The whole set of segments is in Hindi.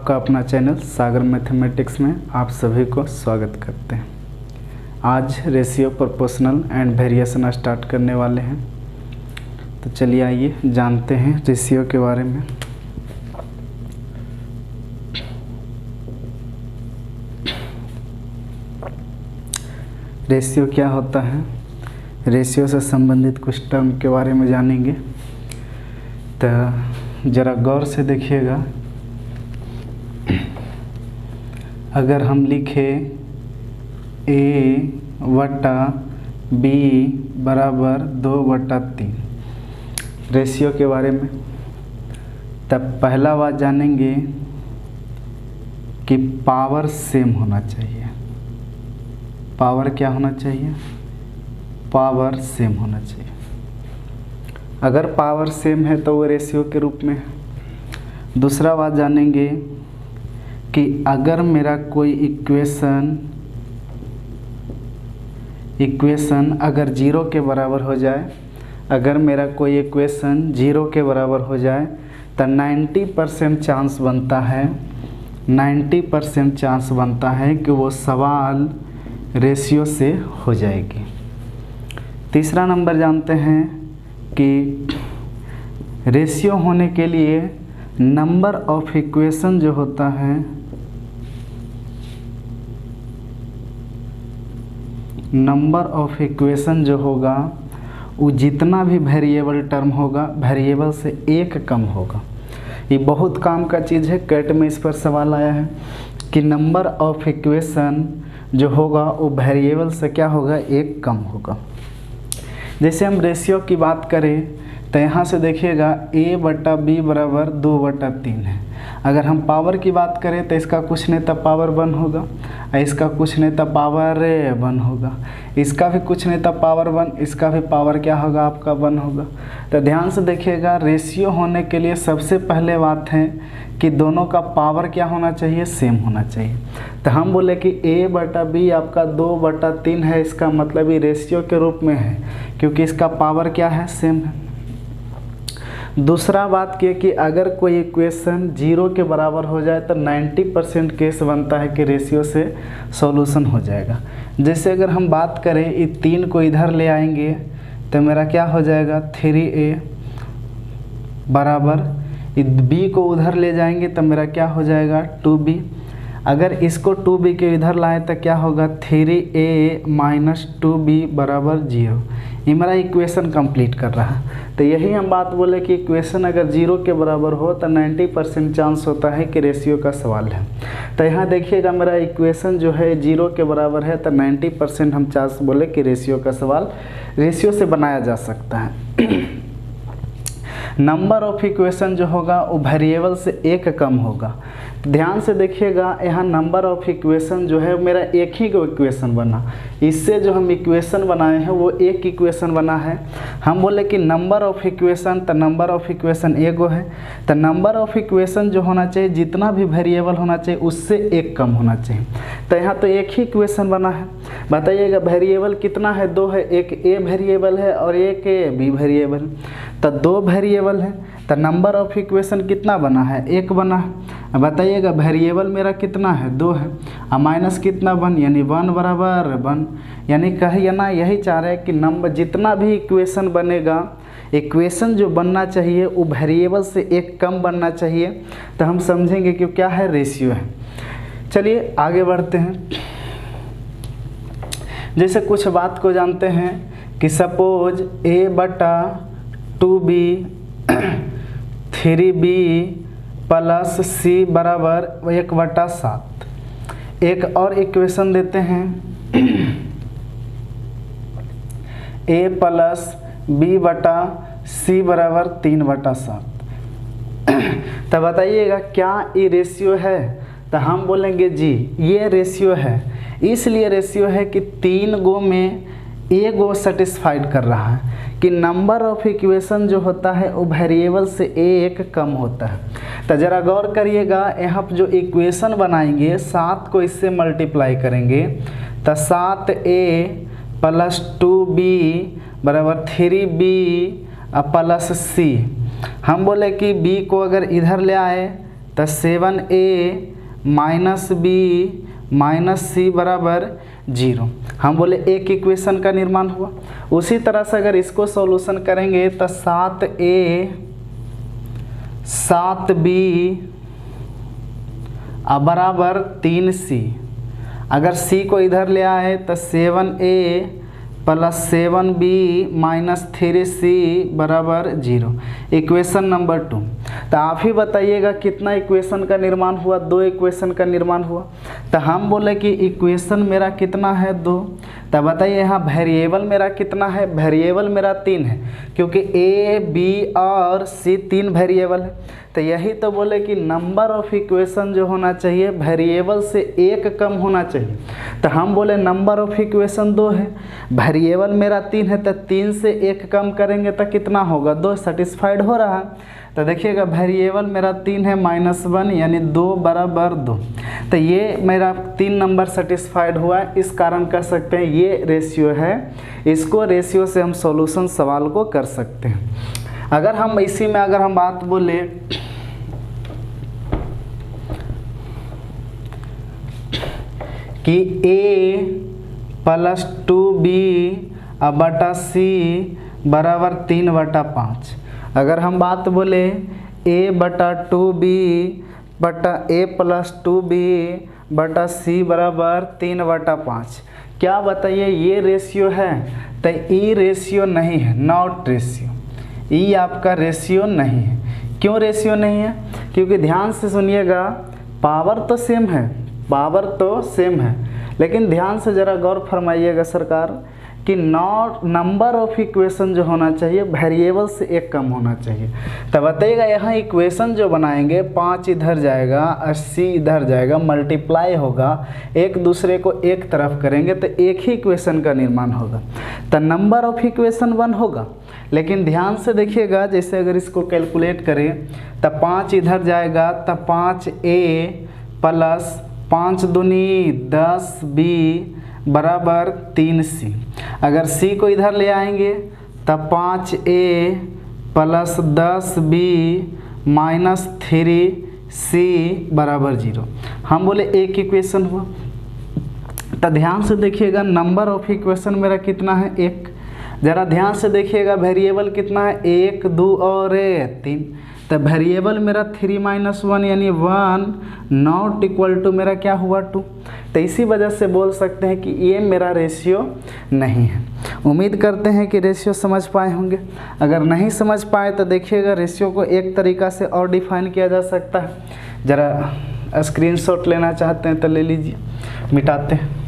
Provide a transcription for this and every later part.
आपका अपना चैनल सागर मैथमेटिक्स में आप सभी को स्वागत करते हैं। आज ratio, proportional and variation start करने वाले हैं। तो चलिए आइए जानते हैं रेशियो के बारे में। रेशियो क्या होता है, रेशियो से संबंधित कुछ टर्म के बारे में जानेंगे। तो ज़रा गौर से देखिएगा, अगर हम लिखें A/B बराबर 2/3 रेशियो के बारे में, तब पहला बात जानेंगे कि पावर सेम होना चाहिए। पावर क्या होना चाहिए? पावर सेम होना चाहिए। अगर पावर सेम है तो वो रेशियो के रूप में है। दूसरा बात जानेंगे कि अगर मेरा कोई इक्वेशन अगर जीरो के बराबर हो जाए, अगर मेरा कोई इक्वेशन जीरो के बराबर हो जाए तो 90% चांस बनता है, 90% चांस बनता है कि वो सवाल रेशियो से हो जाएगी। तीसरा नंबर जानते हैं कि रेशियो होने के लिए नंबर ऑफ इक्वेशन जो होता है, नंबर ऑफ इक्वेशन जो होगा वो जितना भी वेरिएबल टर्म होगा, वेरिएबल से एक कम होगा। ये बहुत काम का चीज़ है। कैट में इस पर सवाल आया है कि नंबर ऑफ इक्वेशन जो होगा वो वेरिएबल से क्या होगा, एक कम होगा। जैसे हम रेशियो की बात करें तो यहाँ से देखिएगा A/B बराबर 2/3 है। अगर हम पावर की बात करें तो इसका कुछ नहीं तब पावर 1 होगा, इसका कुछ नहीं तब पावर 1 होगा, इसका भी कुछ नहीं तब पावर 1, इसका भी पावर क्या होगा, आपका 1 होगा। तो ध्यान से देखिएगा, रेशियो होने के लिए सबसे पहले बात है कि दोनों का पावर क्या होना चाहिए, सेम होना चाहिए। तो हम बोले कि A/B आपका 2/3 है, इसका मतलब ये रेशियो के रूप में है क्योंकि इसका पावर क्या है, सेम है। दूसरा बात ये कि अगर कोई इक्वेशन जीरो के बराबर हो जाए तो 90% केस बनता है कि रेशियो से सॉल्यूशन हो जाएगा। जैसे अगर हम बात करें ये 3 को इधर ले आएंगे तो मेरा क्या हो जाएगा, 3A बराबर B को उधर ले जाएंगे तो मेरा क्या हो जाएगा, 2B। अगर इसको 2B के इधर लाए तो क्या होगा, 3A माइनस 2B बराबर 0। ये मेरा इक्वेशन कंप्लीट कर रहा है। तो यही हम बात बोले कि इक्वेशन अगर जीरो के बराबर हो तो 90% चांस होता है कि रेशियो का सवाल है। तो यहाँ देखिएगा, मेरा इक्वेशन जो है जीरो के बराबर है तो 90% हम चांस बोले कि रेशियो का सवाल रेशियो से बनाया जा सकता है। नंबर ऑफ इक्वेशन जो होगा वो वेरिएबल से एक कम होगा। ध्यान से देखिएगा, यहाँ नंबर ऑफ इक्वेशन जो है मेरा एक ही को इक्वेशन बना, इससे जो हम इक्वेशन बनाए हैं वो एक इक्वेशन बना है। हम बोले कि नंबर ऑफ इक्वेशन, तो नंबर ऑफ इक्वेशन एगो है, तो नंबर ऑफ इक्वेशन जो होना चाहिए, जितना भी वेरिएबल होना चाहिए उससे एक कम होना चाहिए। तो यहाँ तो एक ही इक्वेशन बना है। बताइएगा वेरिएबल कितना है, 2 है, एक A वेरिएबल है और एक B वेरिएबल, तो 2 वेरिएबल है। तो नंबर ऑफ इक्वेशन कितना बना है, 1 बना है। बताइएगा वेरिएबल मेरा कितना है, 2 है, और माइनस कितना 1, यानी 1 बराबर 1। यानी कहिए ना, यही चाह रहे हैं कि नंबर जितना भी इक्वेशन बनेगा, इक्वेशन जो बनना चाहिए वो वेरिएबल से एक कम बनना चाहिए। तो हम समझेंगे कि क्या है, रेशियो है। चलिए आगे बढ़ते हैं। जैसे कुछ बात को जानते हैं कि suppose A/2B 3B plus C बराबर 1/7। एक और इक्वेशन देते हैं A प्लस B/C बराबर 3/7। तो बताइएगा क्या ये रेशियो है? तो हम बोलेंगे जी ये रेशियो है। इसलिए रेशियो है कि 3 गो में एक गो सेटिस्फाइड कर रहा है कि नंबर ऑफ इक्वेशन जो होता है वो वेरिएबल से एक कम होता है। तो ज़रा गौर करिएगा, यहाँ जो इक्वेशन बनाएंगे 7 को इससे मल्टीप्लाई करेंगे तो 7A प्लस 2B बराबर 3B प्लस C। हम बोले कि B को अगर इधर ले आए तो 7a माइनस बी माइनस सी बराबर 0। हम बोले एक इक्वेशन का निर्माण हुआ। उसी तरह से अगर इसको सॉल्यूशन करेंगे तो 7a 7b बराबर 3c। अगर c को इधर ले आए तो 7a plus 7b minus 3c बराबर 0। Equation number 2। तो आप ही बताइएगा कितना इक्वेशन का निर्माण हुआ? 2 इक्वेशन का निर्माण हुआ। तो हम बोले कि इक्वेशन मेरा कितना है? 2। तो बताइए यहाँ वेरिएबल मेरा कितना है? वेरिएबल मेरा 3 है, क्योंकि a, b और c 3 वेरिएबल है। तो यही तो बोले कि नंबर ऑफ इक्वेशन जो होना चाहिए वेरिएबल से 1 कम होना चाहिए। तो हम बोले नंबर ऑफ इक्वेशन 2 है, वेरिएबल मेरा 3 है, तो 3 से 1 कम करेंगे तो कितना होगा? 2। सेटिस्फाइड हो रहा है। तो देखिएगा वेरिएबल मेरा 3 है -1 यानी 2 बराबर 2। तो ये मेरा 3 नंबर सेटिस्फाइड हुआ है। इस कारण कह सकते हैं ये रेशियो है। इसको रेशियो से हम सॉल्यूशन सवाल को कर सकते हैं। अगर हम इसी में अगर हम बात बोले कि a प्लस 2b बटा c बराबर 3/5। अगर हम बात बोले a बटा 2b बटा a प्लस 2b बटा c बराबर 3/5, क्या बताइए ये रेशियो है? तो ई रेशियो नहीं है, नॉट रेशियो। ई आपका रेशियो नहीं है। क्यों रेशियो नहीं है? क्योंकि ध्यान से सुनिएगा, पावर तो सेम है, पावर तो सेम है, लेकिन ध्यान से ज़रा गौर फरमाइएगा सरकार कि नंबर ऑफ इक्वेशन जो होना चाहिए वेरिएबल से 1 कम होना चाहिए। तो बताइएगा यहाँ इक्वेशन जो बनाएंगे 5 इधर जाएगा 80 इधर जाएगा, मल्टीप्लाई होगा, एक दूसरे को एक तरफ करेंगे तो एक ही इक्वेशन का निर्माण होगा। तो नंबर ऑफ इक्वेशन 1 होगा। लेकिन ध्यान से देखिएगा, जैसे अगर इसको कैलकुलेट करें तो 5 इधर जाएगा तो 5a प्लस 5 दूनी 10b बराबर 3c। अगर c को इधर ले आएंगे तब 5a plus 10b minus 3c बराबर 0। हम बोले एक इक्वेशन हुआ। तो ध्यान से देखिएगा नंबर ऑफ इक्वेशन मेरा कितना है? 1। ज़रा ध्यान से देखिएगा वेरिएबल कितना है? 1 2 और 3। तो वेरिएबल मेरा 3 - 1 यानी 1 नॉट इक्वल टू मेरा क्या हुआ? 2। तो इसी वजह से बोल सकते हैं कि ये मेरा रेशियो नहीं है। उम्मीद करते हैं कि रेशियो समझ पाए होंगे। अगर नहीं समझ पाए तो देखिएगा रेशियो को एक तरीक़ा से और डिफाइन किया जा सकता है। ज़रा स्क्रीनशॉट लेना चाहते हैं तो ले लीजिए, मिटाते हैं।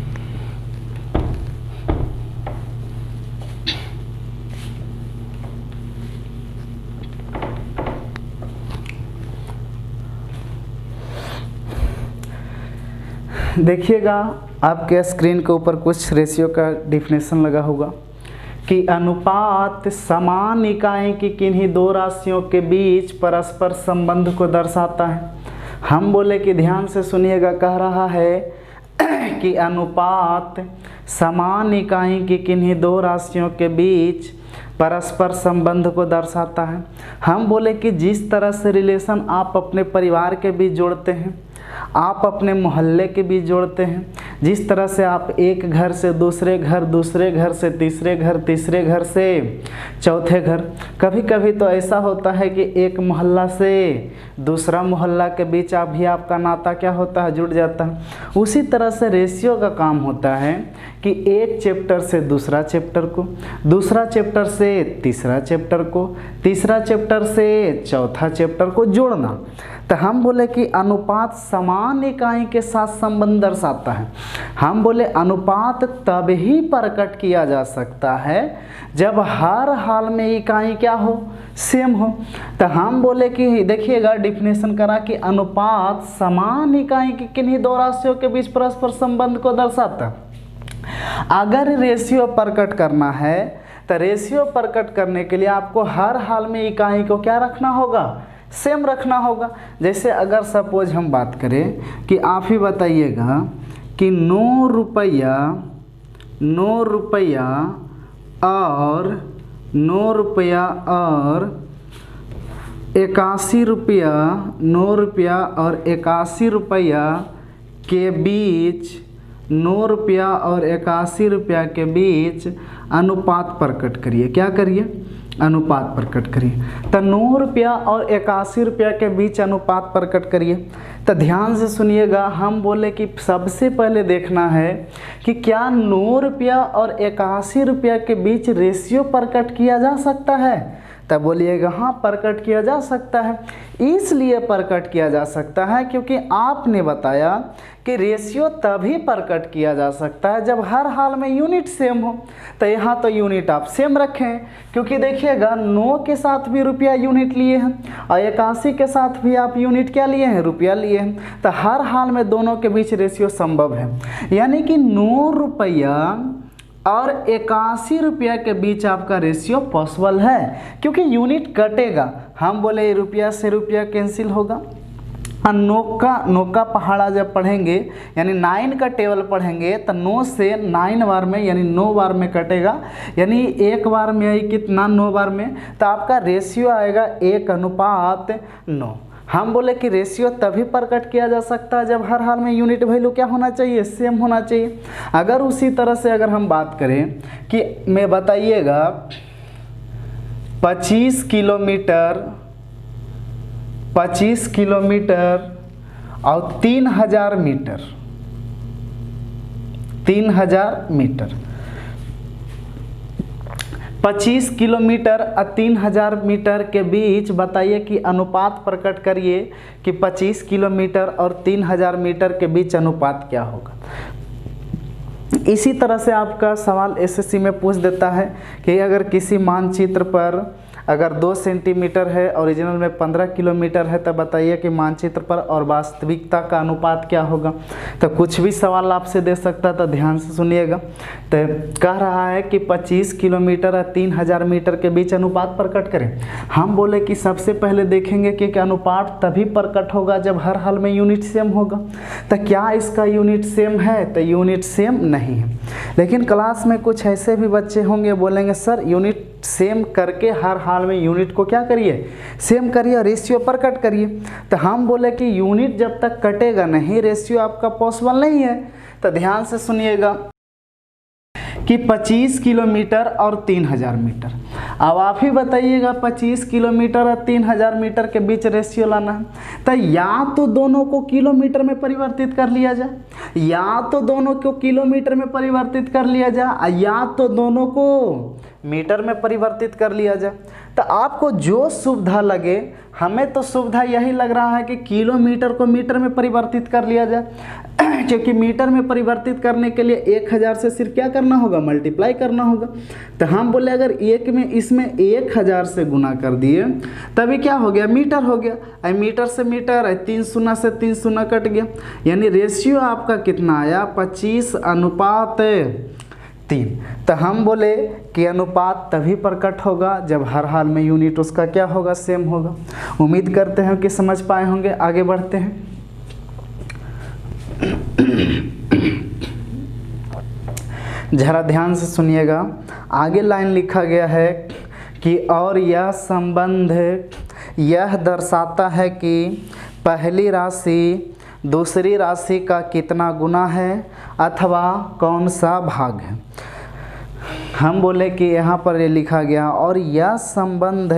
देखिएगा आपके स्क्रीन के ऊपर कुछ रेशियो का डिफिनेशन लगा होगा कि अनुपात समान इकाई की किन्हीं 2 राशियों के बीच परस्पर संबंध को दर्शाता है। हम बोले कि ध्यान से सुनिएगा, कह रहा है कि अनुपात समान इकाई की किन्हीं 2 राशियों के बीच परस्पर संबंध को दर्शाता है। हम बोले कि जिस तरह से रिलेशन आप अपने परिवार के बीच जोड़ते हैं, आप अपने मोहल्ले के बीच जोड़ते हैं, जिस तरह से आप एक घर से दूसरे घर, दूसरे घर से तीसरे घर, तीसरे घर से चौथे घर, कभी कभी तो ऐसा होता है कि एक मोहल्ला से दूसरा मोहल्ला के बीच भी आपका नाता क्या होता है? जुड़ जाता है। उसी तरह से रेशियो का काम होता है कि एक चैप्टर से दूसरा चैप्टर को, दूसरा चैप्टर से तीसरा चैप्टर को, तीसरा चैप्टर से चौथा चैप्टर को जोड़ना। तो हम बोले कि अनुपात समान इकाई के साथ संबंध दर्शाता है। हम बोले अनुपात तब ही प्रकट किया जा सकता है जब हर हाल में इकाई क्या हो? सेम हो। तो हम बोले कि देखिएगा डिफिनेशन करा कि अनुपात समान इकाई की किन्हीं 2 राशियों के बीच परस्पर संबंध को दर्शाता है। अगर रेशियो प्रकट करना है तो रेशियो प्रकट करने के लिए आपको हर हाल में इकाई को क्या रखना होगा? सेम रखना होगा। जैसे अगर सपोज हम बात करें कि आप ही बताइएगा कि 9 रुपया और 81 रुपया 9 रुपया और 81 रुपया के बीच 9 रुपया और 81 रुपया के बीच अनुपात प्रकट करिए। क्या करिए? अनुपात प्रकट करिए। तो 9 रुपया और 81 रुपया के बीच अनुपात प्रकट करिए। तो ध्यान से सुनिएगा, हम बोले कि सबसे पहले देखना है कि क्या 9 रुपया और 81 रुपया के बीच रेशियो प्रकट किया जा सकता है। तब बोलिएगा हाँ प्रकट किया जा सकता है। इसलिए प्रकट किया जा सकता है क्योंकि आपने बताया कि रेशियो तभी प्रकट किया जा सकता है जब हर हाल में यूनिट सेम हो। तो यहाँ तो यूनिट आप सेम रखें, क्योंकि देखिएगा 9 के साथ भी रुपया यूनिट लिए हैं और 81 के साथ भी आप यूनिट क्या लिए हैं? रुपया लिए हैं। तो हर हाल में दोनों के बीच रेशियो संभव है, यानी कि 9 रुपया और 81 रुपया के बीच आपका रेशियो पॉसिबल है, क्योंकि यूनिट कटेगा। हम बोले रुपया से रुपया कैंसिल होगा। नौ का पहाड़ा जब पढ़ेंगे यानी 9 का टेबल पढ़ेंगे तो 9 से 9 बार में यानी 9 बार में कटेगा, यानी एक बार में आई कितना? 9 बार में। तो आपका रेशियो आएगा 1:9। हम बोले कि रेशियो तभी प्रकट किया जा सकता है जब हर हाल में यूनिट वैल्यू क्या होना चाहिए? सेम होना चाहिए। अगर उसी तरह से अगर हम बात करें कि मैं बताइएगा 25 किलोमीटर और 3000 मीटर 25 किलोमीटर और 3000 मीटर के बीच बताइए कि अनुपात प्रकट करिए कि 25 किलोमीटर और 3000 मीटर के बीच अनुपात क्या होगा। इसी तरह से आपका सवाल एसएससी में पूछ देता है कि अगर किसी मानचित्र पर अगर 2 सेंटीमीटर है, ओरिजिनल में 15 किलोमीटर है, तब बताइए कि मानचित्र पर और वास्तविकता का अनुपात क्या होगा। तो कुछ भी सवाल आपसे दे सकता है, तो ध्यान से सुनिएगा। तो कह रहा है कि 25 किलोमीटर और 3000 मीटर के बीच अनुपात प्रकट करें। हम बोले कि सबसे पहले देखेंगे कि अनुपात तभी प्रकट होगा जब हर हाल में यूनिट सेम होगा। तो क्या इसका यूनिट सेम है? तो यूनिट सेम नहीं है। लेकिन क्लास में कुछ ऐसे भी बच्चे होंगे बोलेंगे सर यूनिट सेम करके हर हाल में यूनिट को क्या करिए? सेम करिए, रेशियो प्रकट करिए। तो हम बोले कि यूनिट जब तक कटेगा नहीं रेशियो आपका पॉसिबल नहीं है। तो ध्यान से सुनिएगा कि 25 किलोमीटर और 3000 मीटर। अब आप ही बताइएगा 25 किलोमीटर और 3000 मीटर के बीच रेशियो लाना है। तो या तो दोनों को किलोमीटर में परिवर्तित कर लिया जाए, या तो दोनों को किलोमीटर में परिवर्तित कर लिया जाए, या तो दोनों को मीटर में परिवर्तित कर लिया जाए। तो आपको जो सुविधा लगे, हमें तो सुविधा यही लग रहा है कि किलोमीटर को मीटर में परिवर्तित कर लिया जाए, क्योंकि मीटर में परिवर्तित करने के लिए 1000 से सिर्फ क्या करना होगा? मल्टीप्लाई करना होगा। तो हम बोले अगर एक में इसमें 1000 से गुना कर दिए तभी क्या हो गया? मीटर हो गया। मीटर से मीटर 3 शून्य से 3 शून्य कट गया, यानी रेशियो आपका कितना आया? 25:3। तो हम बोले कि अनुपात तभी प्रकट होगा जब हर हाल में यूनिट उसका क्या होगा? सेम होगा। उम्मीद करते हैं कि समझ पाए होंगे। आगे बढ़ते हैं। जरा ध्यान से सुनिएगा, आगे लाइन लिखा गया है कि और यह संबंध यह दर्शाता है कि पहली राशि दूसरी राशि का कितना गुना है अथवा कौन सा भाग है। हम बोले कि यहाँ पर ये लिखा गया और यह संबंध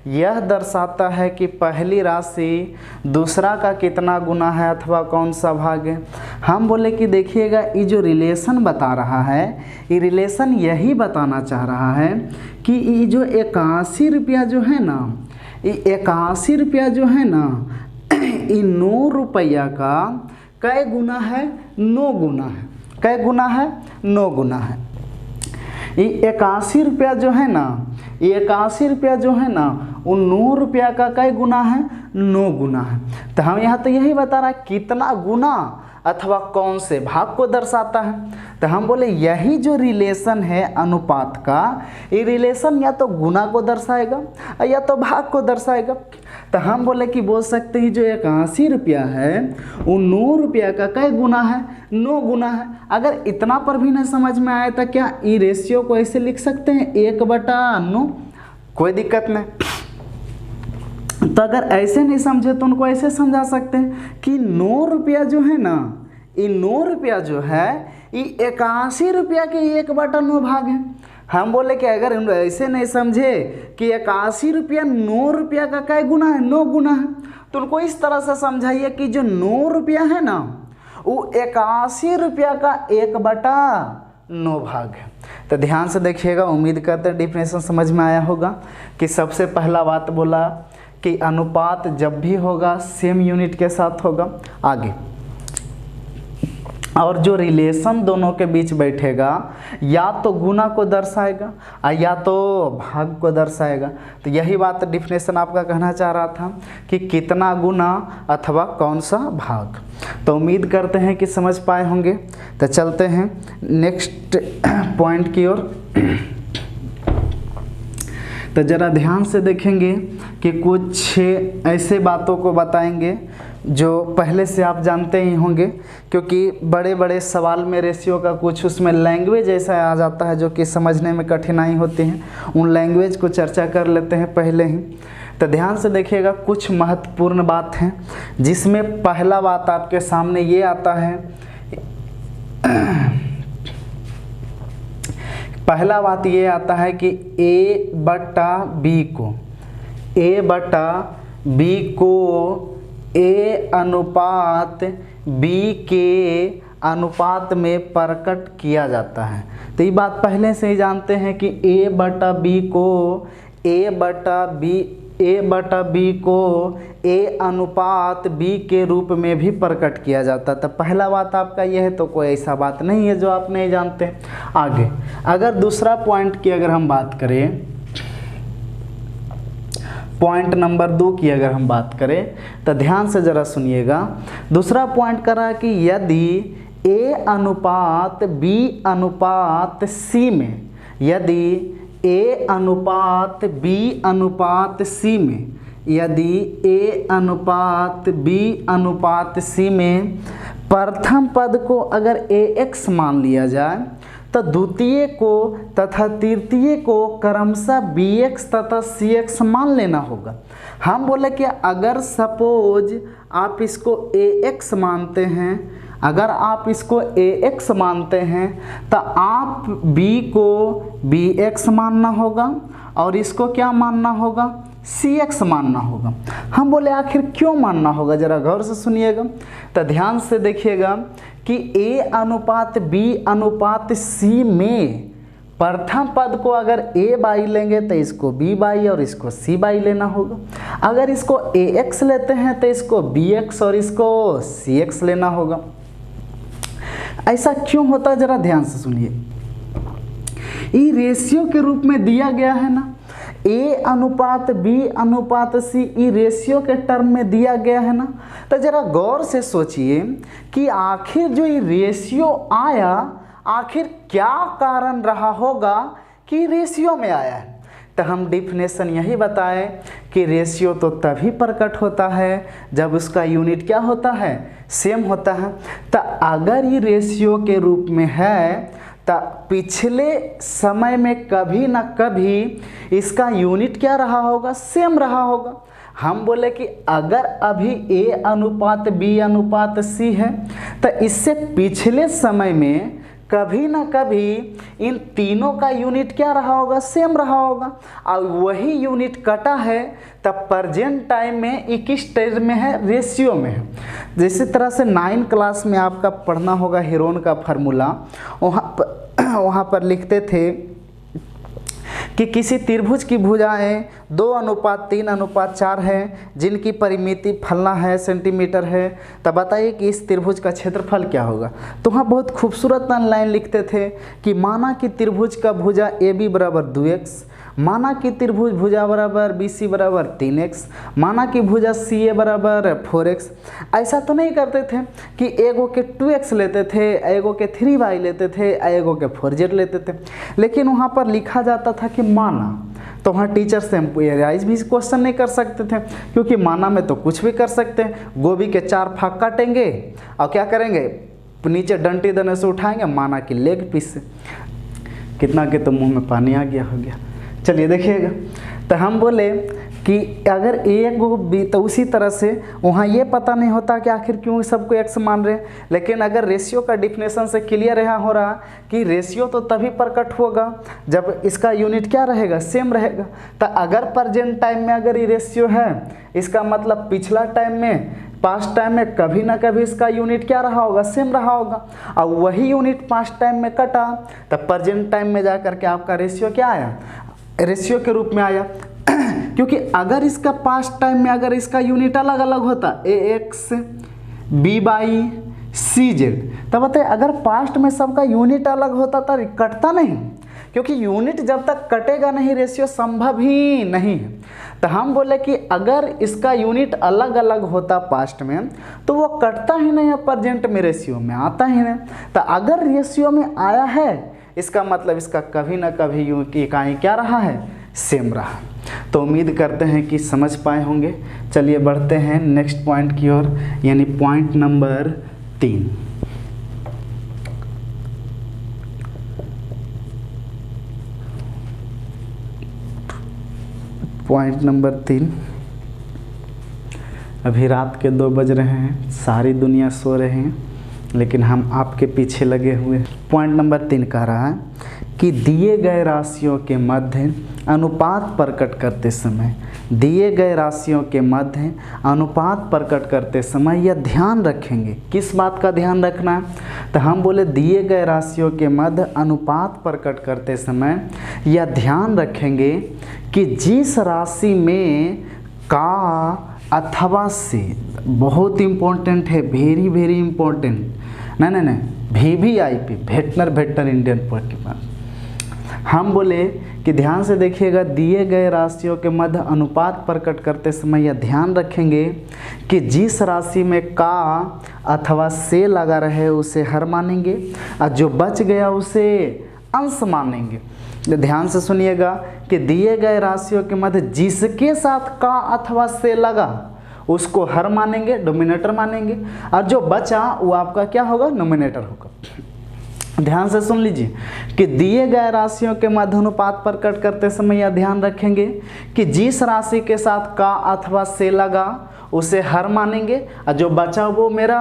यह दर्शाता है कि पहली राशि दूसरा का कितना गुना है अथवा कौन सा भाग है। हम बोले कि देखिएगा ये जो रिलेशन बता रहा है, ये रिलेशन यही बताना चाह रहा है कि ये जो 81 रुपया जो है ना, ये 81 रुपया जो है ना, ये 9 रुपया का कै गुना है? 9 गुना है। कै गुना है? 9 गुना है। ये 81 रुपया जो है ना, ये 81 रुपया जो है ना, वो 9 रुपया का कै गुना है? 9 गुना है। तो हम यहाँ तो यही बता रहा है कितना गुना अथवा कौन से भाग को दर्शाता है। तो हम बोले यही जो रिलेशन है अनुपात का, ये रिलेशन या तो गुना को दर्शाएगा या तो भाग को दर्शाएगा। तो हम बोले कि बोल सकते हैं जो 81 रुपया है वो 9 रुपया का कै गुना है? 9 गुना है। अगर इतना पर भी नहीं समझ में आया तो क्या ये रेशियो को ऐसे लिख सकते हैं 1/9? कोई दिक्कत नहीं। तो अगर ऐसे नहीं समझे तो उनको ऐसे समझा सकते हैं कि 9 रुपया जो है ना, ये 9 रुपया जो है ये 81 रुपया के 1/9 भाग है। हम बोले कि अगर हम ऐसे नहीं समझे कि 81 रुपया 9 रुपया का क्या गुना है, 9 गुना है, तो उनको इस तरह से समझाइए कि जो 9 रुपया है ना वो 81 रुपया का 1/9 भाग है। तो ध्यान से देखिएगा, उम्मीद करते हैं डिफिनेशन समझ में आया होगा कि सबसे पहला बात बोला कि अनुपात जब भी होगा सेम यूनिट के साथ होगा। आगे, और जो रिलेशन दोनों के बीच बैठेगा या तो गुना को दर्शाएगा या तो भाग को दर्शाएगा। तो यही बात डेफिनेशन आपका कहना चाह रहा था कि कितना गुना अथवा कौन सा भाग। तो उम्मीद करते हैं कि समझ पाए होंगे। तो चलते हैं नेक्स्ट पॉइंट की ओर। तो ज़रा ध्यान से देखेंगे कि कुछ ऐसे बातों को बताएंगे जो पहले से आप जानते ही होंगे, क्योंकि बड़े बड़े सवाल में रेशियो का कुछ उसमें लैंग्वेज ऐसा आ जाता है जो कि समझने में कठिनाई होती है। उन लैंग्वेज को चर्चा कर लेते हैं पहले ही। तो ध्यान से देखिएगा, कुछ महत्वपूर्ण बात हैं जिसमें पहला बात आपके सामने ये आता है। पहला बात ये आता है कि A/B को A अनुपात B के अनुपात में प्रकट किया जाता है। तो ये बात पहले से ही जानते हैं कि A/B को A अनुपात B के रूप में भी प्रकट किया जाता है। तो पहला बात आपका यह है, तो कोई ऐसा बात नहीं है जो आप नहीं जानते। आगे, अगर दूसरा पॉइंट की अगर हम बात करें, पॉइंट नंबर 2 की अगर हम बात करें तो ध्यान से ज़रा सुनिएगा। दूसरा पॉइंट कर रहा है कि यदि A अनुपात B अनुपात C में, यदि A अनुपात B अनुपात C में, यदि A अनुपात B अनुपात C में प्रथम पद को अगर AX मान लिया जाए तो द्वितीय को तथा तृतीय को क्रमशः BX तथा CX मान लेना होगा। हम बोले कि अगर सपोज आप इसको AX मानते हैं, अगर आप इसको AX मानते हैं तो आप B को BX मानना होगा और इसको क्या मानना होगा, CX मानना होगा। हम बोले आखिर क्यों मानना होगा, ज़रा गौर से सुनिएगा। तो ध्यान से देखिएगा कि A अनुपात B अनुपात C में प्रथम पद को अगर A/B लेंगे तो इसको B/B और इसको C/B लेना होगा। अगर इसको AX लेते हैं तो इसको BX और इसको CX लेना होगा। ऐसा क्यों होता है, ज़रा ध्यान से सुनिए। ये रेशियो के रूप में दिया गया है ना, A अनुपात B अनुपात C, ये रेशियो के टर्म में दिया गया है ना। तो ज़रा गौर से सोचिए कि आखिर जो ये रेशियो आया, आखिर क्या कारण रहा होगा कि रेशियो में आया है। तो हम डिफिनेशन यही बताए कि रेशियो तो तभी प्रकट होता है जब उसका यूनिट क्या होता है, सेम होता है। तो अगर ये रेशियो के रूप में है तो पिछले समय में कभी ना कभी इसका यूनिट क्या रहा होगा, सेम रहा होगा। हम बोले कि अगर अभी A अनुपात B अनुपात C है तो इससे पिछले समय में कभी ना कभी इन तीनों का यूनिट क्या रहा होगा, सेम रहा होगा। और वही यूनिट कटा है तब प्रेजेंट टाइम में ये किस स्टेज में है, रेशियो में है। जैसे तरह से 9 क्लास में आपका पढ़ना होगा हेरोन का फार्मूला, वहाँ पर लिखते थे कि किसी त्रिभुज की भुजाएं 2:3:4 है जिनकी परिमिति फलना है सेंटीमीटर है। तब बताइए कि इस त्रिभुज का क्षेत्रफल क्या होगा। तो वहाँ बहुत खूबसूरत लाइन लिखते थे कि माना कि त्रिभुज का भुजा AB बराबर 2x, माना कि त्रिभुज भुजा बराबर BC बराबर 3x, माना कि भुजा CA बराबर 4x। ऐसा तो नहीं करते थे कि एगो के 2x लेते थे, एगो के 3y लेते थे, एगो के 4z लेते थे, लेकिन वहाँ पर लिखा जाता था कि माना। तो वहाँ टीचर से हम राइज भी क्वेश्चन नहीं कर सकते थे, क्योंकि माना में तो कुछ भी कर सकते हैं। गोभी के 4 फाँक काटेंगे और क्या करेंगे, नीचे डंटी देने से उठाएंगे, माना कि लेग पीस से। कितना के तो मुंह में पानी आ गया हो गया। चलिए देखिएगा, तो हम बोले कि अगर ए को बी, तो उसी तरह से वहाँ ये पता नहीं होता कि आखिर क्यों सबको एक्स मान रहे हैं। लेकिन अगर रेशियो का डिफिनेशन से क्लियर यहाँ हो रहा कि रेशियो तो तभी प्रकट होगा जब इसका यूनिट क्या रहेगा, सेम रहेगा। तो अगर प्रेजेंट टाइम में अगर ये रेशियो है, इसका मतलब पिछला टाइम में, पास्ट टाइम में कभी ना कभी इसका यूनिट क्या रहा होगा, सेम रहा होगा। और वही यूनिट पास्ट टाइम में कटा, तब प्रेजेंट टाइम में जाकर के आपका रेशियो क्या आया, रेशियो के रूप में आया। क्योंकि अगर इसका पास्ट टाइम में अगर इसका यूनिट अलग अलग होता, A X B by C Z, तब बताइए अगर पास्ट में सबका यूनिट अलग होता तो कटता नहीं, क्योंकि यूनिट जब तक कटेगा नहीं रेशियो संभव ही नहीं है। तो हम बोले कि अगर इसका यूनिट अलग अलग होता पास्ट में तो वो कटता ही नहीं है, प्रेजेंट में रेशियो में आता ही नहीं। तो अगर रेशियो में आया है, इसका मतलब इसका कभी ना कभी इकाई क्या रहा है, सेम रहा। तो उम्मीद करते हैं कि समझ पाए होंगे। चलिए बढ़ते हैं नेक्स्ट पॉइंट की ओर, यानी पॉइंट नंबर 3। पॉइंट नंबर 3, अभी रात के 2 बज रहे हैं, सारी दुनिया सो रहे हैं, लेकिन हम आपके पीछे लगे हुए। पॉइंट नंबर 3 कह रहा है कि दिए गए राशियों के मध्य अनुपात प्रकट करते समय, दिए गए राशियों के मध्य अनुपात प्रकट करते समय यह ध्यान रखेंगे। किस बात का ध्यान रखना है, तो हम बोले दिए गए राशियों के मध्य अनुपात प्रकट करते समय यह ध्यान रखेंगे कि जिस राशि में का अथवा से, बहुत इम्पोर्टेंट है, वेरी वेरी इम्पोर्टेंट, नहीं VVIP, वेटनर इंडियन पोएट के पास। हम बोले कि ध्यान से देखिएगा, दिए गए राशियों के मध्य अनुपात प्रकट करते समय यह ध्यान रखेंगे कि जिस राशि में का अथवा से लगा रहे उसे हर मानेंगे, और जो बच गया उसे अंश मानेंगे। ध्यान से सुनिएगा कि दिए गए राशियों के मध्य जिसके साथ का अथवा से लगा उसको हर मानेंगे, डोमिनेटर मानेंगे, और जो बचा वो आपका क्या होगा, नोमिनेटर होगा। ध्यान से सुन लीजिए कि दिए गए राशियों के मध्य अनुपात प्रकट करते समय यह ध्यान रखेंगे कि जिस राशि के साथ का अथवा से लगा उसे हर मानेंगे, और जो बचा वो मेरा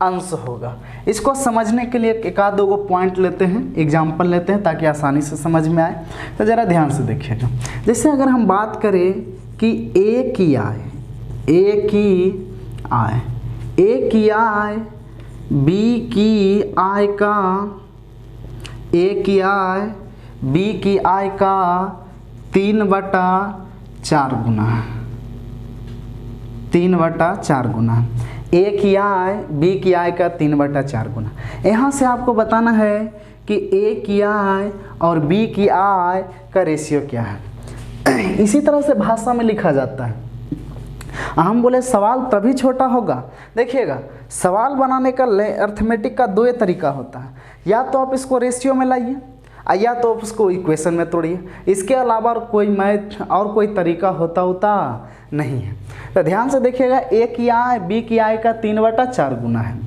अंश होगा। इसको समझने के लिए एक आध दो पॉइंट लेते हैं, एग्जाम्पल लेते हैं ताकि आसानी से समझ में आए। तो ज़रा ध्यान से देखिएगा, जैसे अगर हम बात करें कि ए की आय, ए की आय बी की आय का, ए की आय बी की आय का 3/4 गुना, 3/4 गुना। ए की आय बी की आय का 3/4 गुना। यहाँ से आपको बताना है कि ए की आय और बी की आय का रेशियो क्या है। इसी तरह से भाषा में लिखा जाता है। हम बोले सवाल तभी छोटा होगा, देखिएगा सवाल बनाने का अर्थमेटिक का 2 तरीका होता है, या तो आप इसको रेशियो में लाइए या तो आप उसको इक्वेशन में तोड़िए। इसके अलावा कोई मैथ और कोई तरीका होता नहीं है। तो ध्यान से देखिएगा, ए की आय बी की आय का 3/4 गुना है।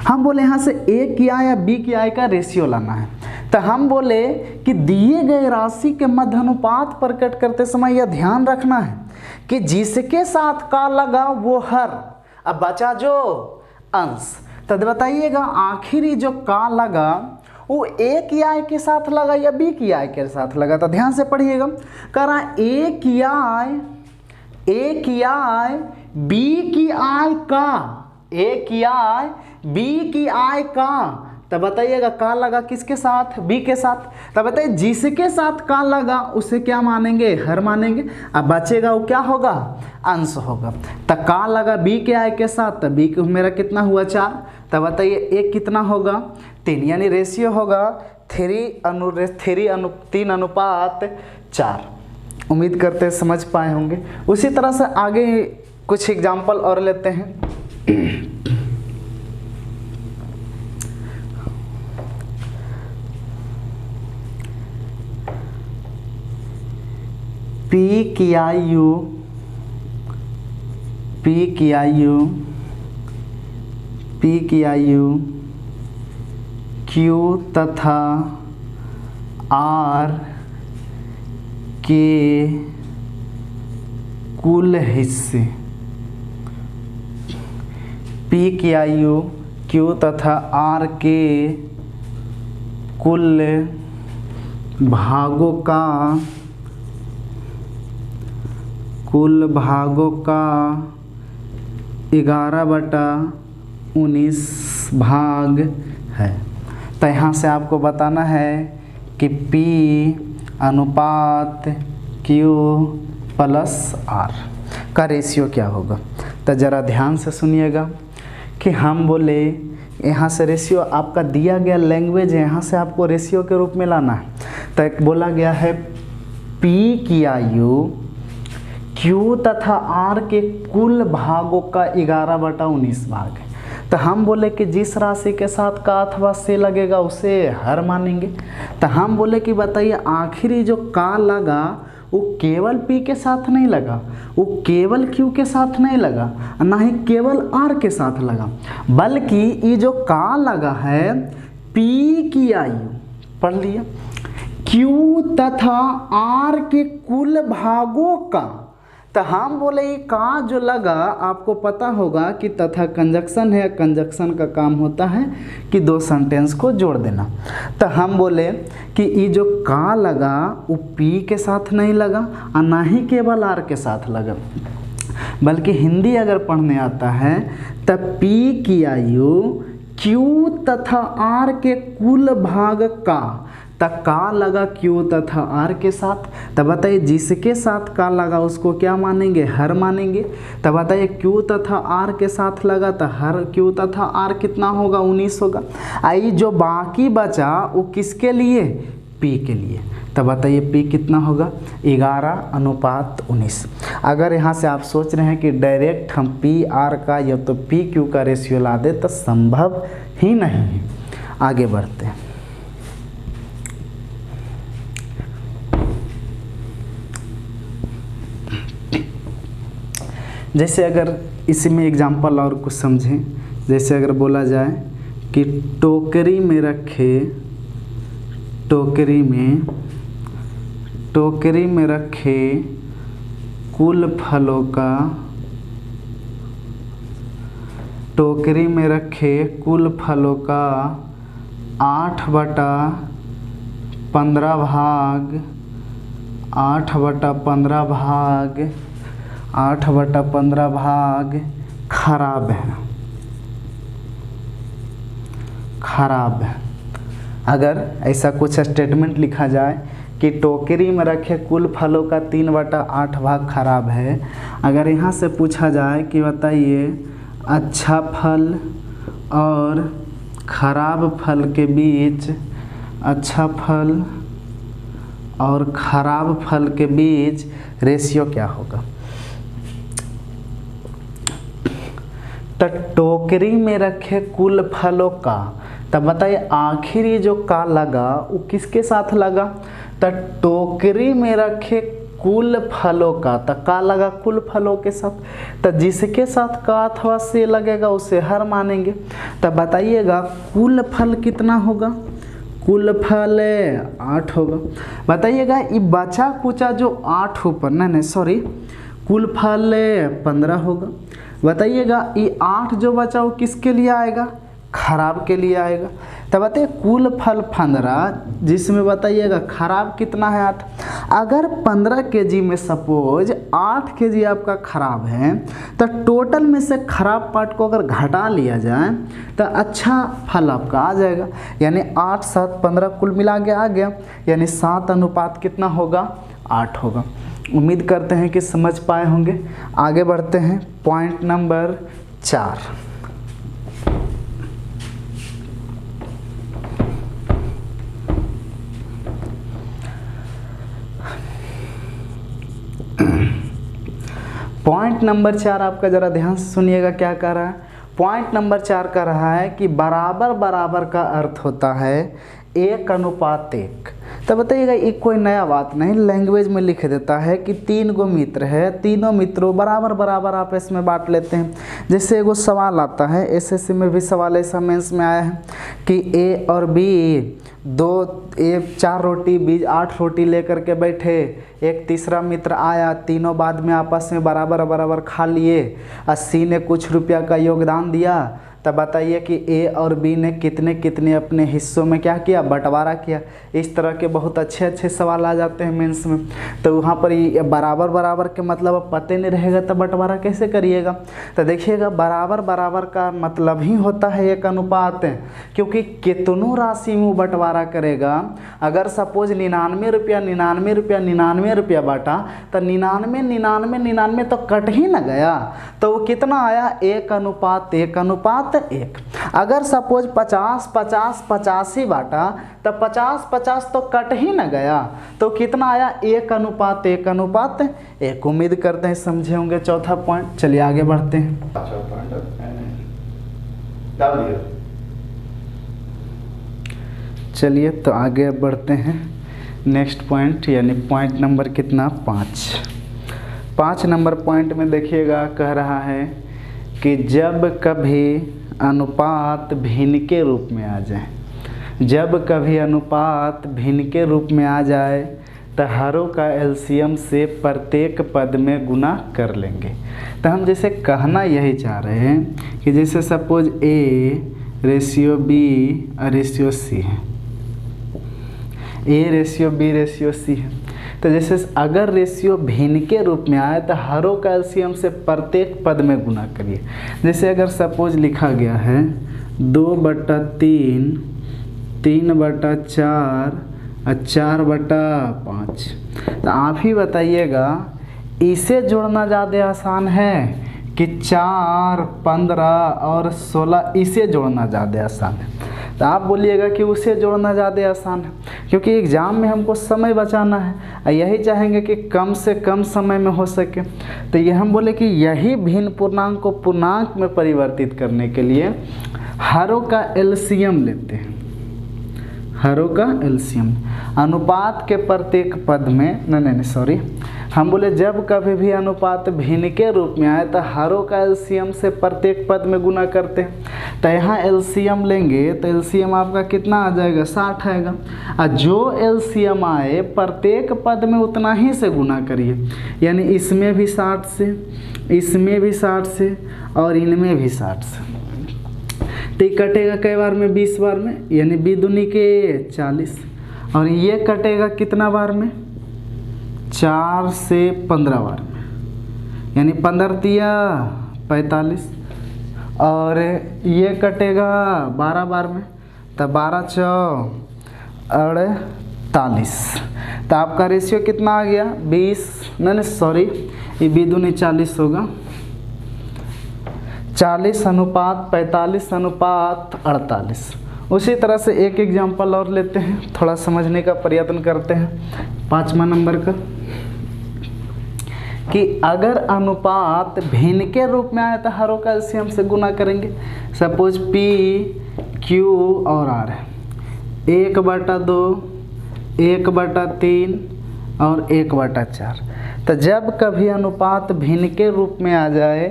हम बोले यहाँ से ए की आय या बी की आय का रेशियो लाना है। तो हम बोले कि दिए गए राशि के मध्य अनुपात प्रकट करते समय यह ध्यान रखना है कि जिसके साथ का लगा वो हर, अब बचा जो अंश। तो बताइएगा आखिरी जो का लगा वो ए की आय के साथ लगा या बी की आय के साथ लगा। तो ध्यान से पढ़िएगा, कह रहा ए की आय बी की आय का, ए की आय बी की आय का। तब बताइएगा का लगा किसके साथ, बी के साथ। तब बताइए जिसके साथ का लगा उसे क्या मानेंगे, हर मानेंगे। अब बचेगा वो क्या होगा, अंश होगा। तो का लगा बी के आय के साथ, तो बी को मेरा कितना हुआ 4। तब बताइए एक कितना होगा 3, यानी रेशियो होगा 3:4। उम्मीद करते हैं समझ पाए होंगे। उसी तरह से आगे कुछ एग्जाम्पल और लेते हैं। पी की आयु क्यू तथा आर के कुल हिस्से P की आयु Q तथा R के कुल भागों का 11/19 भाग है। तो यहाँ से आपको बताना है कि P अनुपात Q प्लस R का रेशियो क्या होगा। तो ज़रा ध्यान से सुनिएगा कि हम बोले यहाँ से रेशियो आपका दिया गया लैंग्वेज है, यहाँ से आपको रेशियो के रूप में लाना है। तो एक बोला गया है P की आयु Q तथा R के कुल भागों का 11/19 भाग है। तो हम बोले कि जिस राशि के साथ का अथवा से लगेगा उसे हर मानेंगे। तो हम बोले कि बताइए आखिरी जो का लगा वो केवल P के साथ नहीं लगा, वो केवल Q के साथ नहीं लगा, ना ही केवल R के साथ लगा, बल्कि ये जो का लगा है P की आयु पढ़ लिया Q तथा R के कुल भागों का। तो हम बोले ये का जो लगा आपको पता होगा कि तथा कंजक्शन है, कंजक्शन का काम होता है कि दो सेंटेंस को जोड़ देना। तो हम बोले कि ये जो का लगा वो P के साथ नहीं लगा और ना ही केवल R के साथ लगा, बल्कि हिंदी अगर पढ़ने आता है तब P की आयु Q तथा R के कुल भाग का, तक का लगा Q तथा R के साथ। तब बताइए जिसके साथ का लगा उसको क्या मानेंगे, हर मानेंगे। तब बताइए Q तथा R के साथ लगा तो हर Q तथा R कितना होगा, 19 होगा। आई जो बाकी बचा वो किसके लिए, P के लिए। तब बताइए P कितना होगा, 11/19। अगर यहाँ से आप सोच रहे हैं कि डायरेक्ट हम P R का या तो P Q का रेशियो ला दे तो संभव ही नहीं है। आगे बढ़ते हैं। जैसे अगर इसी में एग्जाम्पल और कुछ समझें, जैसे अगर बोला जाए कि टोकरी में रखे कुल फलों का 8/15 भाग खराब है। अगर ऐसा कुछ स्टेटमेंट लिखा जाए कि टोकरी में रखे कुल फलों का 3/8 भाग खराब है। अगर यहाँ से पूछा जाए कि बताइए अच्छा फल और खराब फल के बीच, अच्छा फल और खराब फल के बीच रेशियो क्या होगा। तो टोकरी में रखे कुल फलों का, तब बताइए आखिरी जो का लगा वो किसके साथ लगा। तो टोकरी में रखे कुल फलों का, तो का लगा कुल फलों के साथ। तो जिसके साथ का अथवा से लगेगा उसे हर मानेंगे। तब बताइएगा कुल फल कितना होगा, कुल फल 8 होगा। बताइएगा ये बचा कुचा जो 8 ऊपर, नहीं सॉरी, कुल फल 15 होगा। बताइएगा ये 8 जो बचा वो किसके लिए आएगा, खराब के लिए आएगा। तब बताइए कुल फल 15 जिसमें बताइएगा खराब कितना है 8। अगर 15 kg में सपोज 8 kg आपका खराब है तो टोटल में से खराब पार्ट को अगर घटा लिया जाए तो अच्छा फल आपका आ जाएगा। यानी 8 7 15 कुल मिला के आ गया, यानी 7 अनुपात कितना होगा, 8 होगा। उम्मीद करते हैं कि समझ पाए होंगे। आगे बढ़ते हैं। पॉइंट नंबर 4, पॉइंट नंबर 4 आपका ज़रा ध्यान से सुनिएगा क्या कह रहा है। पॉइंट नंबर 4 कह रहा है कि बराबर बराबर का अर्थ होता है 1:1। तो बताइएगा ये कोई नया बात नहीं, लैंग्वेज में लिख देता है कि 3 गो मित्र है, तीनों मित्रों बराबर बराबर आपस में बांट लेते हैं। जैसे एगो सवाल आता है, एसएससी में भी सवाल ऐसा मेंस में आया है कि ए और बी 4 रोटी बीज 8 रोटी लेकर के बैठे, एक तीसरा मित्र आया, तीनों बाद में आपस में बराबर बराबर खा लिए, 80 ने कुछ रुपया का योगदान दिया। तब बताइए कि ए और बी ने कितने कितने अपने हिस्सों में क्या किया, बंटवारा किया। इस तरह के बहुत अच्छे अच्छे सवाल आ जाते हैं मेंस में। तो वहाँ पर ये बराबर बराबर के मतलब अब पते नहीं रहेगा तो बंटवारा कैसे करिएगा। तो देखिएगा बराबर बराबर का मतलब ही होता है एक अनुपात, क्योंकि कितनों राशि में बंटवारा करेगा। अगर सपोज 99 रुपया 99 रुपया 99 रुपया बांटा तो 99 99 99 तो कट ही ना गया, तो वो कितना आया, 1 अनुपात 1 अनुपात 1। अगर सपोज 50 50 50 ही बांटा तो 50 50 तो कट ही ना गया, तो कितना आया, 1 अनुपात 1 अनुपात 1। उम्मीद करते हैं समझे होंगे चौथा पॉइंट। चलिए आगे बढ़ते हैं। चलिए तो आगे बढ़ते हैं नेक्स्ट पॉइंट, यानी पॉइंट नंबर कितना, 5 नंबर पॉइंट में देखिएगा कह रहा है कि जब कभी अनुपात भिन्न के रूप में आ जाए, जब कभी अनुपात भिन्न के रूप में आ जाए तो हरों का एलसीएम से प्रत्येक पद में गुना कर लेंगे। तो हम जैसे कहना यही चाह रहे हैं कि जैसे suppose A ratio B ratio C है, A ratio B ratio C है। तो जैसे अगर रेशियो भिन्न के रूप में आए तो हरों का एलसीएम से प्रत्येक पद में गुना करिए। जैसे अगर सपोज लिखा गया है 2/3, 3/4 और 4/5, तो आप ही बताइएगा इसे जोड़ना ज़्यादा आसान है कि 4, 15 और 16 इसे जोड़ना ज़्यादा आसान है। तो आप बोलिएगा कि उसे जोड़ना ज़्यादा आसान है, क्योंकि एग्ज़ाम में हमको समय बचाना है, यही चाहेंगे कि कम से कम समय में हो सके। तो ये हम बोले कि यही भिन्न पूर्णांक को पूर्णांक में परिवर्तित करने के लिए हरों का एलसीएम लेते हैं। हरों का एलसीएम अनुपात के प्रत्येक पद में नहीं, हम बोले जब कभी भी अनुपात भिन्न के रूप में आए तो हरों का एलसीएम से प्रत्येक पद में गुना करते हैं। तो यहाँ एलसीएम लेंगे तो एलसीएम आपका कितना आ जाएगा, 60 आएगा। और जो एलसीएम आए प्रत्येक पद में उतना ही से गुना करिए, यानी इसमें भी 60 से, इसमें भी 60 से और इनमें भी 60 से। तो ये कटेगा कई बार में, 20 बार में, यानी 2 दूनी के 40। और ये कटेगा कितना बार में, 4 से 15 बार में, यानी 15 तिया 45। और ये कटेगा 12 बार में, तो 12 चौ 48। तो आपका रेशियो कितना आ गया, 20 नहीं, ये 2 दूनी 40 होगा, 40 अनुपात 45 अनुपात 48। उसी तरह से एक एग्जाम्पल और लेते हैं, थोड़ा समझने का प्रयत्न करते हैं 5वां नंबर का, कि अगर अनुपात भिन्न के रूप में आए तो हरों का एलसीएम से गुना करेंगे। सपोज P, Q और R है, 1/2, 1/3 और 1/4। तो जब कभी अनुपात भिन्न के रूप में आ जाए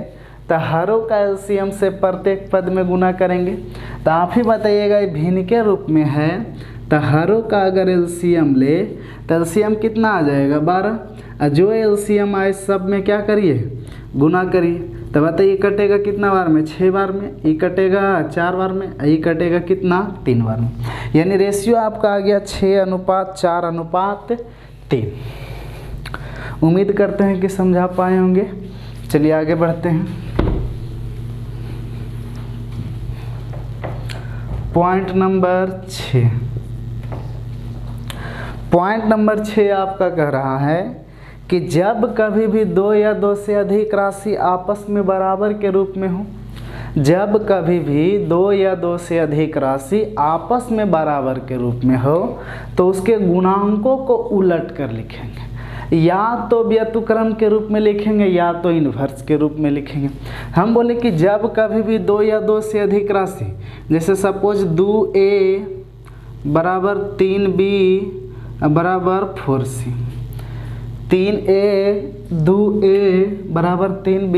तो हरों का एलसीएम से प्रत्येक पद में गुना करेंगे। तो आप ही बताइएगा ये भिन्न के रूप में है तो हरों का अगर एलसीएम ले तो एलसीएम कितना आ जाएगा, 12। और जो एलसीएम आए सब में क्या करिए, गुना करिए। तो बताइए कटेगा कितना बार में, 6 बार में, ये कटेगा 4 बार में, ये कटेगा कितना, 3 बार में। यानी रेशियो आपका आ गया 6:4:3। उम्मीद करते हैं कि समझा पाए होंगे। चलिए आगे बढ़ते हैं। Point number 6। पॉइंट नंबर 6 आपका कह रहा है कि जब कभी भी 2 या 2 से अधिक राशि आपस में बराबर के रूप में हो, जब कभी भी 2 या 2 से अधिक राशि आपस में बराबर के रूप में हो तो उसके गुणांकों को उलट कर लिखेंगे, या तो व्युत्क्रम के रूप में लिखेंगे या तो इन्वर्स के रूप में लिखेंगे। हम बोले कि जब कभी भी 2 या 2 से अधिक राशि, जैसे सपोज 2A = 3B बराबर 4C, 3A 2A बराबर 3B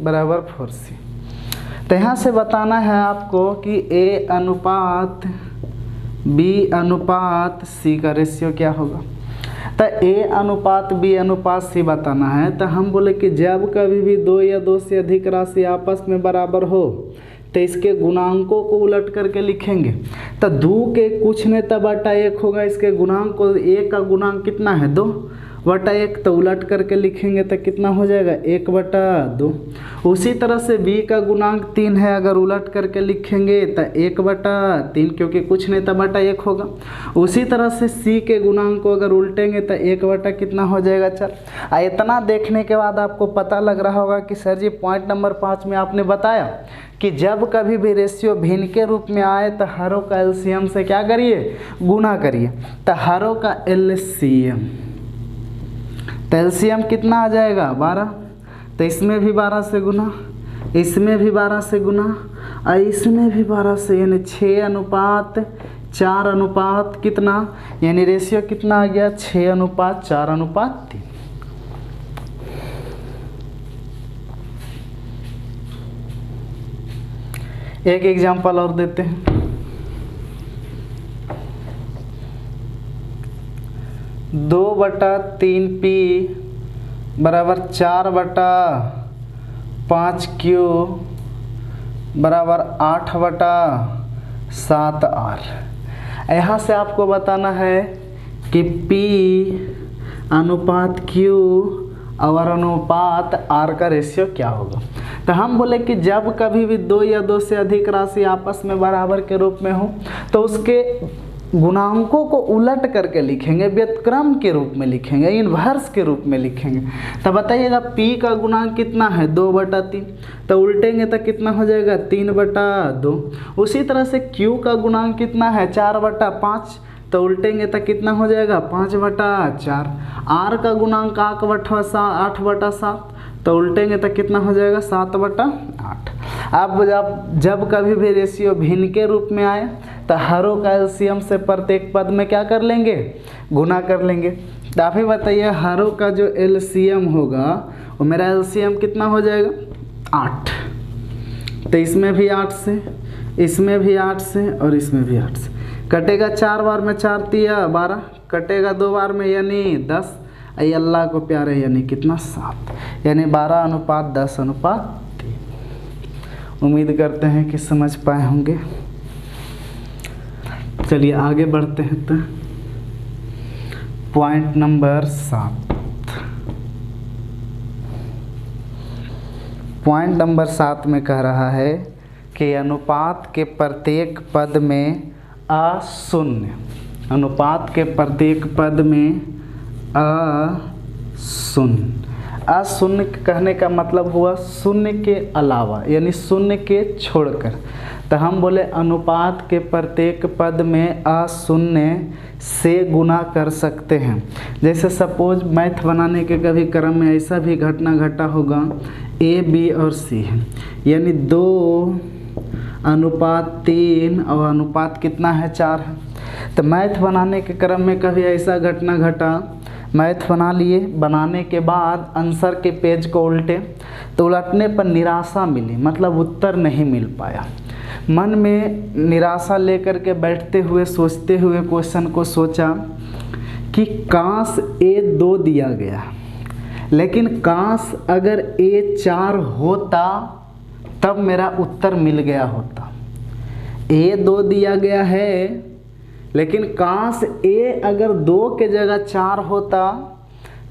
बराबर 4C। तो यहाँ से बताना है आपको कि A अनुपात B अनुपात C का रेशियो क्या होगा। तो A अनुपात B अनुपात C बताना है। तो हम बोले कि जब कभी भी दो या दो से अधिक राशि आपस में बराबर हो तो इसके गुणांकों को उलट करके लिखेंगे। तो 2 के कुछ नहीं तो बटा 1 होगा, इसके गुणांक को, 1 का गुणांक कितना है 2 बटा 1, तो उलट करके लिखेंगे तो कितना हो जाएगा 1 बटा 2। उसी तरह से B का गुणांक 3 है, अगर उलट करके लिखेंगे तो 1 बटा 3, क्योंकि कुछ नहीं तो बटा 1 होगा। उसी तरह से C के गुणांक को अगर उल्टेंगे तो 1 बटा कितना हो जाएगा 4। इतना देखने के बाद आपको पता लग रहा होगा कि सर जी पॉइंट नंबर 5 में आपने बताया कि जब कभी भी रेशियो भिन्न के रूप में आए तो हरों का एलसीएम से क्या करिए, गुना करिए। तो हरों का एलसीएम, तो एलसीएम कितना आ जाएगा 12। तो इसमें भी 12 से गुना, इसमें भी 12 से गुना और इसमें भी 12 से, यानी 6 अनुपात 4 अनुपात कितना, यानी रेशियो कितना आ गया 6 अनुपात 4 अनुपात 3। एक एग्जाम्पल और देते हैं। 2/3P बराबर 4/5Q बराबर 8/7R। यहाँ से आपको बताना है कि P अनुपात Q और अनुपात R का रेशियो क्या होगा। तो हम बोले कि जब कभी भी 2 या 2 से अधिक राशि आपस में बराबर के रूप में हो तो उसके गुणांकों को उलट करके लिखेंगे, व्युत्क्रम के रूप में लिखेंगे, इन्वर्स के रूप में लिखेंगे। तो बताइएगा P का गुणांक कितना है 2/3, तो उल्टेंगे तो कितना हो जाएगा 3/2। उसी तरह से Q का गुणांक कितना है 4/5, तो उल्टेंगे तो कितना हो जाएगा 5/4। R का गुणांक 8/7, तो उल्टेंगे तो कितना हो जाएगा 7/8। अब जब कभी भी रेशियो भिन्न के रूप में आए तो हरों का एलसीएम से प्रत्येक पद में क्या कर लेंगे, गुना कर लेंगे। तो आप ही बताइए हरों का जो एलसीएम होगा वो मेरा एलसीएम कितना हो जाएगा 8। तो इसमें भी 8 से, इसमें भी 8 से और इसमें भी 8 से कटेगा। 4 बार में 4 तिया 12, कटेगा 2 बार में यानी 10। आई अल्लाह को प्यारे यानी कितना 7, यानी 12/10/3। उम्मीद करते हैं कि समझ पाए होंगे। चलिए आगे बढ़ते हैं। तो पॉइंट नंबर 7, पॉइंट नंबर 7 में कह रहा है कि अनुपात के प्रत्येक पद में अशून्य, अनुपात के प्रत्येक पद में अशून्य। अशून्य कहने का मतलब हुआ शून्य के अलावा, यानी शून्य के छोड़कर। तो हम बोले अनुपात के प्रत्येक पद में अशून्य से गुना कर सकते हैं। जैसे सपोज मैथ बनाने के कभी क्रम में ऐसा भी घटना घटा होगा A, B और C है, यानी 2/3 और अनुपात कितना है 4 है। तो मैथ बनाने के क्रम में कभी ऐसा घटना घटा, मैथ बना लिए, बनाने के बाद आंसर के पेज को उल्टे तो उलटने पर निराशा मिली, मतलब उत्तर नहीं मिल पाया। मन में निराशा लेकर के बैठते हुए सोचते हुए क्वेश्चन को सोचा कि काश A2 दिया गया, लेकिन काश अगर A4 होता तब मेरा उत्तर मिल गया होता। A2 दिया गया है, लेकिन काश A अगर 2 के जगह 4 होता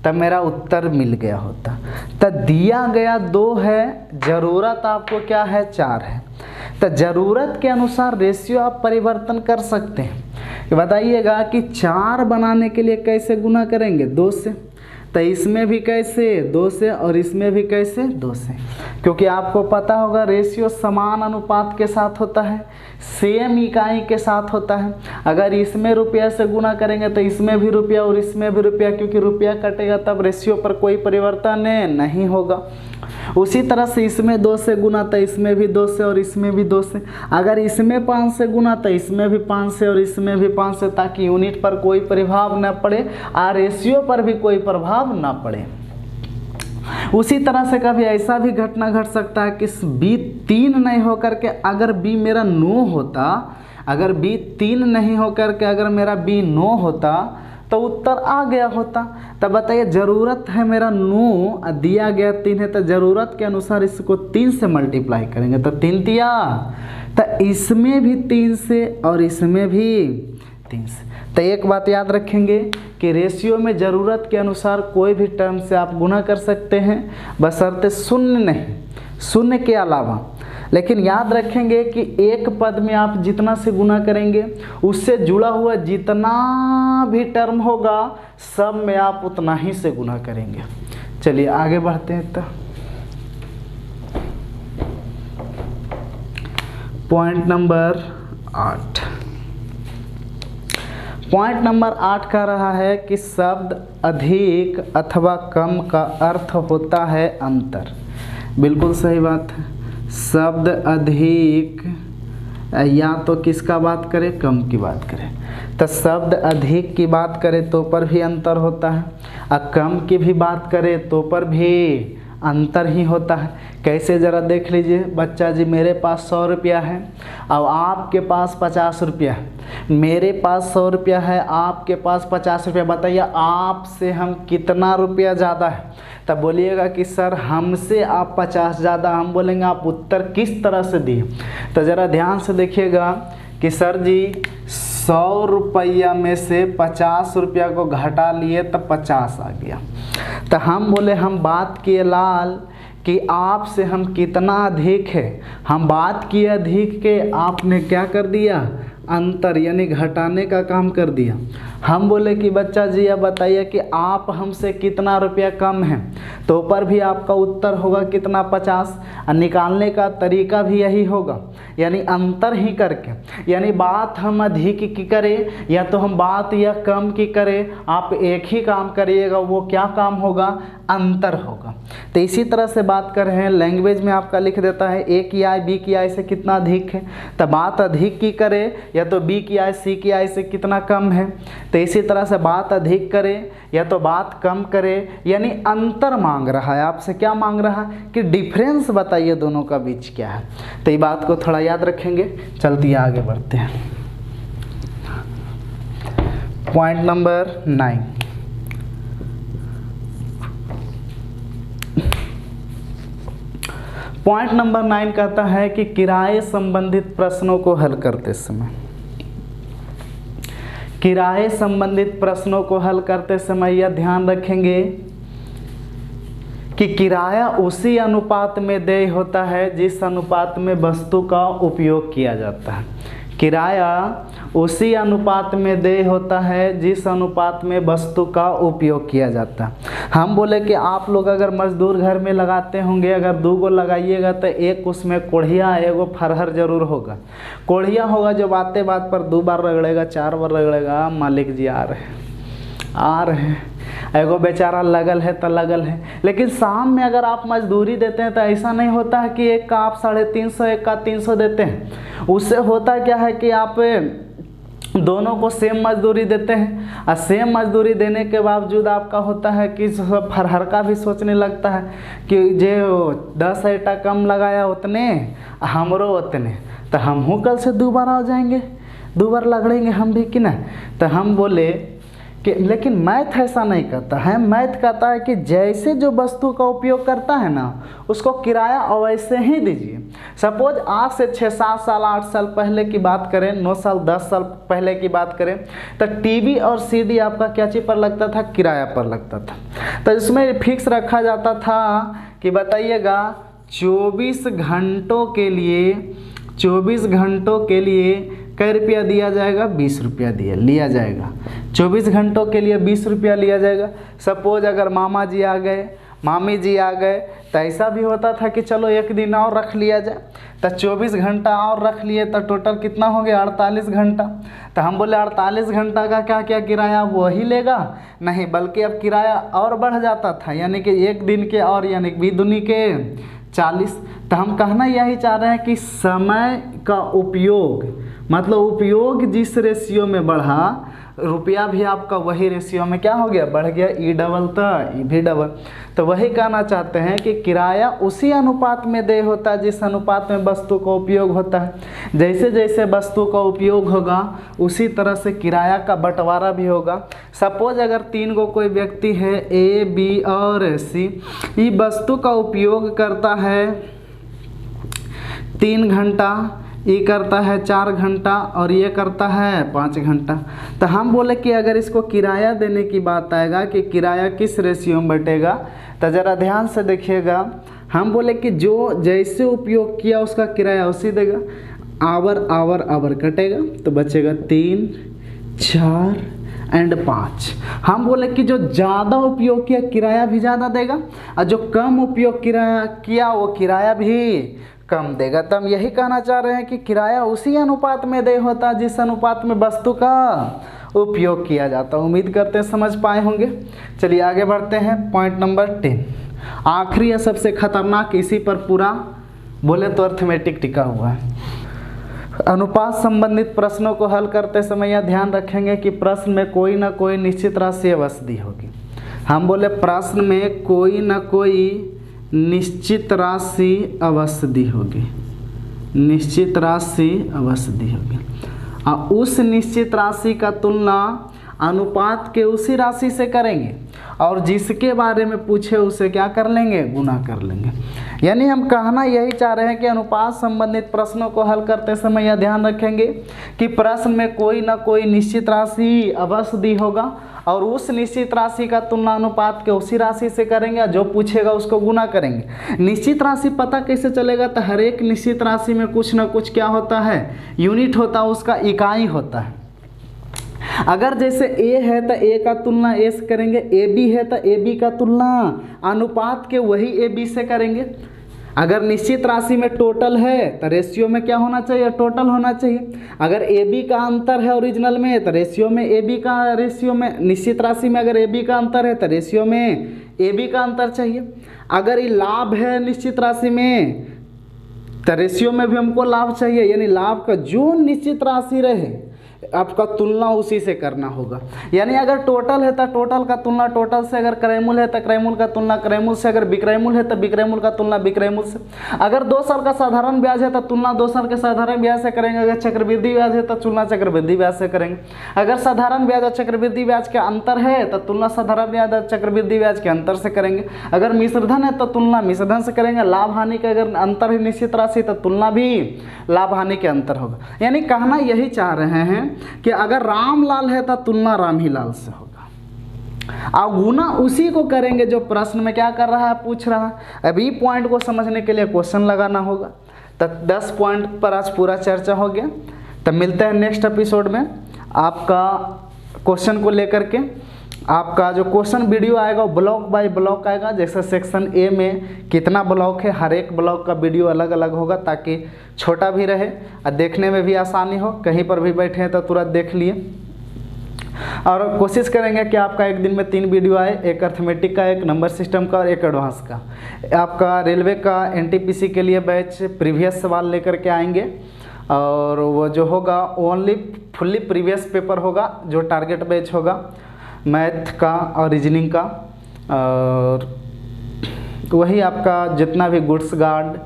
तब मेरा उत्तर मिल गया होता। तो दिया गया 2 है, ज़रूरत आपको क्या है 4 है। तो ज़रूरत के अनुसार रेशियो आप परिवर्तन कर सकते हैं। बताइएगा कि 4 बनाने के लिए कैसे गुना करेंगे 2 से। तो इसमें भी कैसे 2 से और इसमें भी कैसे 2 से, क्योंकि आपको पता होगा रेशियो समान अनुपात के साथ होता है, सेम इकाई के साथ होता है। अगर इसमें रुपया से गुना करेंगे तो इसमें भी रुपया और इसमें भी रुपया, क्योंकि रुपया कटेगा तब रेशियो पर कोई परिवर्तन नहीं होगा। उसी तरह से इसमें 2 से गुना तो इसमें भी 2 से और इसमें भी 2 से। अगर इसमें 5 से गुना तो इसमें भी 5 से और इसमें भी 5 से, ताकि यूनिट पर कोई प्रभाव न पड़े और रेशियो पर भी कोई प्रभाव न पड़े। उसी तरह से कभी ऐसा भी घटना घट सकता है कि B 3 नहीं होकर के अगर B मेरा 9 होता, अगर B 3 नहीं होकर के अगर मेरा B 9 होता तो उत्तर आ गया होता। तब बताइए ज़रूरत है मेरा 9 दिया गया 3 है, तो ज़रूरत के अनुसार इसको 3 से मल्टीप्लाई करेंगे तो 3 दिया, तो इसमें भी 3 से और इसमें भी 3 से। तो एक बात याद रखेंगे कि रेशियो में ज़रूरत के अनुसार कोई भी टर्म से आप गुना कर सकते हैं, बशर्ते शून्य नहीं, शून्य के अलावा। लेकिन याद रखेंगे कि एक पद में आप जितना से गुना करेंगे उससे जुड़ा हुआ जितना भी टर्म होगा सब में आप उतना ही से गुना करेंगे। चलिए आगे बढ़ते हैं। तो पॉइंट नंबर 8, पॉइंट नंबर 8 कह रहा है कि शब्द अधिक अथवा कम का अर्थ होता है अंतर। बिल्कुल सही बात है। शब्द अधिक या तो किसका बात करें, कम की बात करें, तो शब्द अधिक की बात करें तो पर भी अंतर होता है और कम की भी बात करें तो पर भी अंतर ही होता है। कैसे ज़रा देख लीजिए। बच्चा जी मेरे पास 100 रुपया है और आपके पास 50 रुपया है। मेरे पास 100 रुपया है, आपके पास 50 रुपया। बताइए आपसे हम कितना रुपया ज़्यादा है। तब बोलिएगा कि सर हमसे आप 50 ज़्यादा। हम बोलेंगे आप उत्तर किस तरह से दिए। तो ज़रा ध्यान से देखिएगा कि सर जी 100 रुपया में से 50 रुपया को घटा लिए तो 50 आ गया। तो हम बोले हम बात किए लाल कि आपसे हम कितना अधिक है। हम बात किए अधिक के, आपने क्या कर दिया, अंतर यानी घटाने का काम कर दिया। हम बोले कि बच्चा जी अब बताइए कि आप हमसे कितना रुपया कम है, तो पर भी आपका उत्तर होगा कितना 50। निकालने का तरीका भी यही होगा, यानी अंतर ही करके। यानी बात हम अधिक की करें या तो हम बात या कम की करें, आप एक ही काम करिएगा, वो क्या काम होगा, अंतर होगा। तो इसी तरह से बात कर रहे हैं। लैंग्वेज में आपका लिख देता है ए की आई बी की आई से कितना अधिक है, तो बात अधिक की करे या तो बी की आई सी की आई से कितना कम है। तो इसी तरह से बात अधिक करे या तो बात कम करे, यानी अंतर मांग रहा है आपसे। क्या मांग रहा है कि डिफरेंस बताइए दोनों का बीच क्या है। तो ये बात को थोड़ा याद रखेंगे। चलती आगे बढ़ते हैं। पॉइंट नंबर 9, पॉइंट नंबर 9 कहता है कि किराए संबंधित प्रश्नों को हल करते समय, किराए संबंधित प्रश्नों को हल करते समय यह ध्यान रखेंगे कि किराया उसी अनुपात में देय होता है जिस अनुपात में वस्तु का उपयोग किया जाता है। किराया उसी अनुपात में देय होता है जिस अनुपात में वस्तु का उपयोग किया जाता है। हम बोले कि आप लोग अगर मजदूर घर में लगाते होंगे, अगर 2 गो लगाइएगा तो एक उसमें कोढ़िया एगो फरहर जरूर होगा। कोढ़िया होगा जो बाते बात पर 2 बार रगड़ेगा, 4 बार रगड़ेगा, मालिक जी आ रहे हैं। एगो बेचारा लगल है तो लगल है। लेकिन शाम में अगर आप मजदूरी देते हैं तो ऐसा नहीं होता है कि एक का आप 350, एक का 300 देते हैं। उससे होता क्या है कि आप दोनों को सेम मजदूरी देते हैं और सेम मजदूरी देने के बावजूद आपका होता है कि फरहर का भी सोचने लगता है कि जो 10 ईंटा कम लगाया उतने हमरो उतने, तो हम कल से 2 बार आ जाएंगे, 2 बार लगड़ेंगे हम भी कि नहीं। तो हम बोले कि लेकिन मैथ ऐसा नहीं कहता है। मैथ कहता है कि जैसे जो वस्तु का उपयोग करता है ना उसको किराया वैसे ही दीजिए। सपोज आज से 6-7 साल 8 साल पहले की बात करें, 9 साल 10 साल पहले की बात करें, तो टीवी और सीडी आपका क्या चीज़ पर लगता था, किराया पर लगता था। तो इसमें फिक्स रखा जाता था कि बताइएगा 24 घंटों के लिए, 24 घंटों के लिए कै रुपया दिया जाएगा, 20 रुपया लिया जाएगा। 24 घंटों के लिए 20 रुपया लिया जाएगा। सपोज अगर मामा जी आ गए, मामी जी आ गए, तो ऐसा भी होता था कि चलो एक दिन और रख लिया जाए, तो 24 घंटा और रख लिए तो टोटल कितना हो गया 48 घंटा। तो हम बोले 48 घंटा का क्या क्या किराया वही लेगा? नहीं, बल्कि अब किराया और बढ़ जाता था, यानी कि एक दिन के और यानी कि 20 दूनी के 40। तो हम कहना यही चाह रहे हैं कि समय का उपयोग, मतलब उपयोग जिस रेशियो में बढ़ा, रुपया भी आपका वही रेशियो में क्या हो गया, बढ़ गया, ई डबल था ई भी डबल। तो वही कहना चाहते हैं कि किराया उसी अनुपात में देय होता है जिस अनुपात में वस्तु का उपयोग होता है। जैसे जैसे वस्तु का उपयोग होगा उसी तरह से किराया का बंटवारा भी होगा। सपोज अगर 3 गो कोई व्यक्ति है, ए, बी और सी, ये वस्तु का उपयोग करता है 3 घंटा, ये करता है 4 घंटा और ये करता है 5 घंटा। तो हम बोले कि अगर इसको किराया देने की बात आएगा कि किराया किस रेशियो में बटेगा, तो ज़रा ध्यान से देखिएगा। हम बोले कि जो जैसे उपयोग किया उसका किराया उसी देगा। आवर आवर आवर कटेगा तो बचेगा 3, 4 एंड 5। हम बोले कि जो ज़्यादा उपयोग किया किराया भी ज़्यादा देगा और जो कम उपयोग किराया किया वो किराया भी कम देगा। तो हम यही कहना चाह रहे हैं कि किराया उसी अनुपात में देय होता है जिस अनुपात में वस्तु का उपयोग किया जाता है। उम्मीद करते हैं समझ पाए होंगे। चलिए आगे बढ़ते हैं। पॉइंट नंबर 10, आखिरी या सबसे खतरनाक, इसी पर पूरा बोले तो अर्थमेटिक टिका हुआ है। अनुपात संबंधित प्रश्नों को हल करते समय यह ध्यान रखेंगे कि प्रश्न में कोई ना कोई निश्चित राशि अवश्य दी होगी। हम बोले प्रश्न में कोई ना कोई निश्चित राशि अवश्य दी होगी, निश्चित राशि अवश्य दी होगी। और उस निश्चित राशि का तुलना अनुपात के उसी राशि से करेंगे और जिसके बारे में पूछे उसे क्या कर लेंगे, गुना कर लेंगे। यानी हम कहना यही चाह रहे हैं कि अनुपात संबंधित प्रश्नों को हल करते समय यह ध्यान रखेंगे कि प्रश्न में कोई ना कोई निश्चित राशि अवश्य दी होगा और उस निश्चित राशि का तुलना अनुपात के उसी राशि से करेंगे, जो पूछेगा उसको गुना करेंगे। निश्चित राशि पता कैसे चलेगा, तो हर एक निश्चित राशि में कुछ ना कुछ क्या होता है, यूनिट होता है, उसका इकाई होता है। अगर जैसे a है तो a का तुलना a से करेंगे, ab है तो ab का तुलना अनुपात के वही ab से करेंगे। अगर निश्चित राशि में टोटल है तो रेशियो में क्या होना चाहिए, टोटल होना चाहिए। अगर AB का अंतर है ओरिजिनल में तो रेशियो में AB का, रेशियो में निश्चित राशि में अगर AB का अंतर है तो रेशियो में AB का अंतर चाहिए। अगर ये लाभ है निश्चित राशि में तो रेशियो में भी हमको लाभ चाहिए, यानी लाभ का जो निश्चित राशि रहे आपका तुलना उसी से करना होगा। यानी अगर टोटल है तो टोटल का तुलना टोटल से, अगर क्रयमूल है तो क्रयमूल का तुलना क्रयमूल से, अगर विक्रयमूल है तो विक्रयमूल का तुलना विक्रयमूल से। अगर 2 साल का साधारण ब्याज है तो तुलना 2 साल के साधारण ब्याज से करेंगे। अगर चक्रवृद्धि ब्याज है तो तुलना चक्रवृद्धि ब्याज से करेंगे। अगर साधारण ब्याज और चक्रवृद्धि ब्याज के अंतर है तो तुलना साधारण ब्याज और चक्रवृद्धि ब्याज के अंतर से करेंगे। अगर मिश्रधन है तो तुलना मिश्रधन से करेंगे। लाभ हानि का अगर अंतर है निश्चित राशि तो तुलना भी लाभ हानि के अंतर होगा। यानी कहना यही चाह रहे हैं कि अगर रामलाल है तो तुलना राम ही लाल से होगा और गुना उसी को करेंगे जो प्रश्न में क्या कर रहा है, पूछ रहा है। अभी पॉइंट को समझने के लिए क्वेश्चन लगाना होगा। तो 10 पॉइंट पर आज पूरा चर्चा हो गया। तो मिलते हैं नेक्स्ट एपिसोड में आपका क्वेश्चन को लेकर के। आपका जो क्वेश्चन वीडियो आएगा वो ब्लॉक बाय ब्लॉक आएगा। जैसे सेक्शन ए में कितना ब्लॉक है, हर एक ब्लॉक का वीडियो अलग अलग होगा ताकि छोटा भी रहे और देखने में भी आसानी हो। कहीं पर भी बैठे हैं तो तुरंत देख लिए। और कोशिश करेंगे कि आपका एक दिन में 3 वीडियो आए, एक अर्थमेटिक का, एक नंबर सिस्टम का और एक एडवांस का। आपका रेलवे का NTPC के लिए बैच प्रीवियस सवाल लेकर के आएंगे और वो जो होगा ओनली फुल्ली प्रीवियस पेपर होगा, जो टारगेट बैच होगा मैथ का और रीजनिंग का। और वही आपका जितना भी गुड्स गार्ड,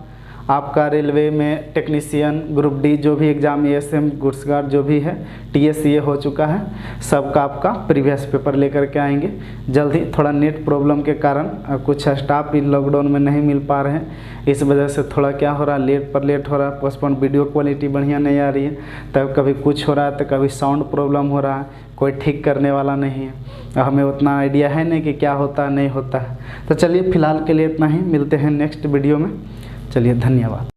आपका रेलवे में टेक्नीशियन, ग्रुप डी जो भी एग्ज़ाम ASM गुड्स गार्ड जो भी है, TSCA हो चुका है, सबका आपका प्रीवियस पेपर लेकर के आएंगे जल्दी। थोड़ा नेट प्रॉब्लम के कारण कुछ स्टाफ भी लॉकडाउन में नहीं मिल पा रहे हैं, इस वजह से थोड़ा क्या हो रहा है, लेट हो रहा है, पोस्टपोन। वीडियो क्वालिटी बढ़िया नहीं आ रही है, तब कभी कुछ हो रहा है तो कभी साउंड प्रॉब्लम हो रहा है, कोई ठीक करने वाला नहीं है। हमें उतना आइडिया है नहीं कि क्या होता है नहीं होता है। तो चलिए फ़िलहाल के लिए इतना ही, मिलते हैं नेक्स्ट वीडियो में। चलिए धन्यवाद।